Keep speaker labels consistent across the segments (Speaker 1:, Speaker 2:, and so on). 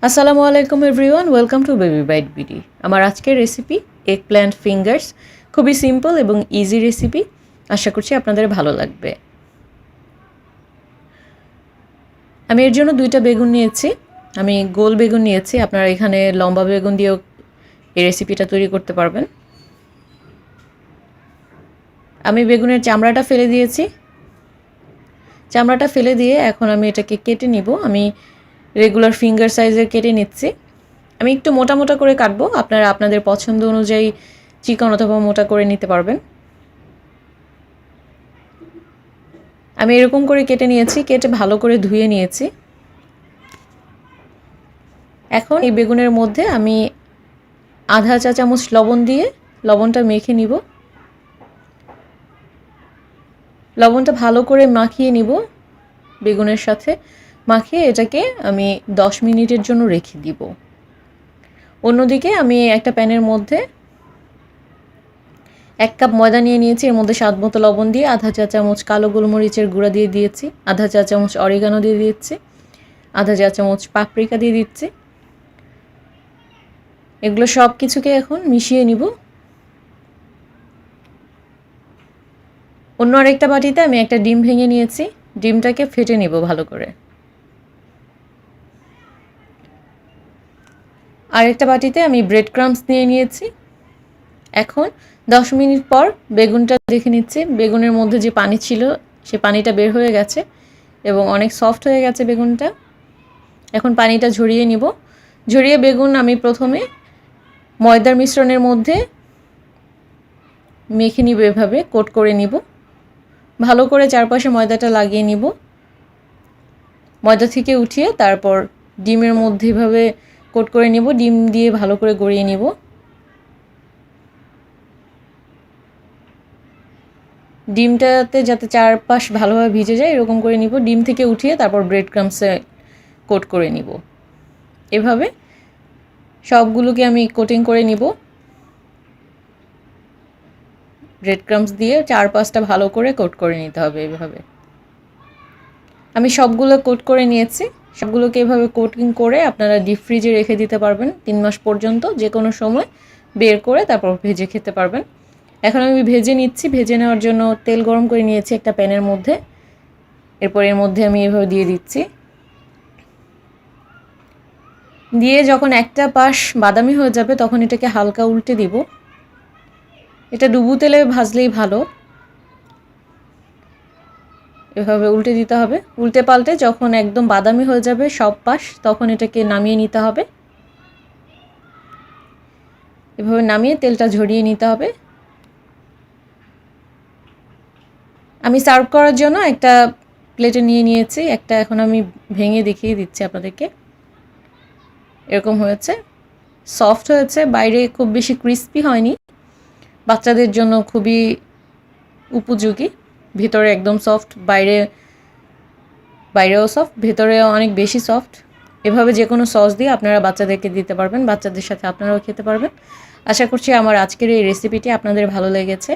Speaker 1: আসসালামু আলাইকুম everyone, welcome to baby bite BD. আমার আজকের রেসিপি এগ প্ল্যান্ট ফিঙ্গার্স। খুবই সিম্পল এবং ইজি রেসিপি, আশা করছি আপনাদের ভালো লাগবে। আমি এর জন্য 2টা বেগুন নিয়েছি। আমি গোল বেগুন নিয়েছি, আপনারা এখানে লম্বা বেগুন দিয়েও এই রেসিপিটা তৈরি করতে পারবেন। আমি বেগুনের চামড়াটা ফেলে দিয়েছি। চামড়াটা ফেলে দিয়ে এখন আমি এটাকে কেটে নিব। আমি রেগুলার ফিঙ্গার সাইজের কেটে নিচ্ছি। আমি একটু মোটা মোটা করে কাটবো, আপনারা আপনাদের পছন্দ অনুযায়ী চিকন অথবা মোটা করে নিতে পারবেন। আমি এরকম করে কেটে নিয়েছি, কেটে ভালো করে ধুয়ে নিয়েছি। এখন এই বেগুনের মধ্যে আমি আধা চা চামচ লবণ দিয়ে লবণটা মেখে নিব। লবণটা ভালো করে মাখিয়ে নিব বেগুনের সাথে। মাখিয়ে এটাকে আমি 10 মিনিটের জন্য রেখে দিব। অন্যদিকে আমি একটা প্যানের মধ্যে 1 কাপ ময়দা নিয়ে নিয়েছি। এর মধ্যে স্বাদ মতো লবণ দিয়ে আধা চা চামচ কালো গোলমরিচের গুঁড়া দিয়ে দিয়েছি, আধা চা চামচ অরিগানো দিয়ে দিচ্ছি, আধা চা চামচ পাপরিকা দিয়ে দিচ্ছি। এগুলো সব কিছুকে এখন মিশিয়ে নিব। অন্য আরেকটা বাটিতে আমি একটা ডিম ভেঙে নিয়েছি, ডিমটাকে ফেটে নিব ভালো করে। আরেকটা বাটিতে আমি ব্রেড ক্রাম্বস নিয়ে নিয়েছি। এখন 10 মিনিট পর বেগুনটা দেখে নিচ্ছি, বেগুনের মধ্যে যে পানি ছিল সে পানিটা বের হয়ে গেছে এবং অনেক সফট হয়ে গেছে বেগুনটা। এখন পানিটা ঝরিয়ে নিব। ঝরিয়ে বেগুন আমি প্রথমে ময়দার মিশ্রণের মধ্যে মেখে নিব, এভাবে কোট করে নিব। ভালো করে চারপাশে ময়দাটা লাগিয়ে নিব। ময়দা থেকে উঠিয়ে তারপর ডিমের মধ্যে এভাবে কোট করে নিব, ডিম দিয়ে ভালো করে গড়িয়ে নিব। ডিমটাতে যাতে চারপাশ ভালোভাবে ভিজে যায় এরকম করে নিব। ডিম থেকে উঠিয়ে তারপর ব্রেড ক্রাম্বসে কোট করে নিব। এভাবে সবগুলোকে আমি কোটিং করে নিব। ব্রেড ক্রাম্বস দিয়ে চারপাশটা ভালো করে কোট করে নিতে হবে। এভাবে আমি সবগুলো কোট করে নিয়েছি। সবগুলোকে এভাবে কোটিং করে আপনারা ডিপ ফ্রিজে রেখে দিতে পারবেন 3 মাস পর্যন্ত। যে কোনো সময় বের করে তারপর ভেজে খেতে পারবেন। এখন আমি ভেজে নিচ্ছি। ভেজে নেওয়ার জন্য তেল গরম করে নিয়েছি একটা প্যানের মধ্যে। এরপর এর মধ্যে আমি এভাবে দিয়ে দিচ্ছি। দিয়ে যখন একটা পাশ বাদামি হয়ে যাবে তখন এটাকে হালকা উল্টে দিব। এটা ডুবু তেলে ভাজলেই ভালো। এভাবে উল্টে দিতে হবে। উল্টে পাল্টে যখন একদম বাদামি হয়ে যাবে সব পাশ তখন এটাকে নামিয়ে নিতে হবে। এভাবে নামিয়ে তেলটা ঝরিয়ে নিতে হবে। আমি সার্ভ করার জন্য একটা প্লেটে নিয়ে নিয়েছি একটা। এখন আমি ভেঙে দেখিয়ে দিচ্ছি আপনাদেরকে। এরকম হয়েছে, সফট হয়েছে, বাইরে খুব বেশি ক্রিস্পি হয়নি। বাচ্চাদের জন্য খুবই উপযোগী। ভিতরে একদম সফট, বাইরেও সফট, ভেতরেও অনেক বেশি সফট। এভাবে যে কোনো সস দিয়ে আপনারা বাচ্চাদেরকে দিতে পারবেন, বাচ্চাদের সাথে আপনারাও খেতে পারবেন। আশা করছি আমার আজকের এই রেসিপিটি আপনাদের ভালো লেগেছে।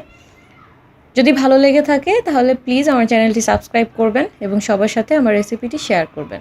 Speaker 1: যদি ভালো লেগে থাকে তাহলে প্লিজ আমার চ্যানেলটি সাবস্ক্রাইব করবেন এবং সবার সাথে আমার রেসিপিটি শেয়ার করবেন।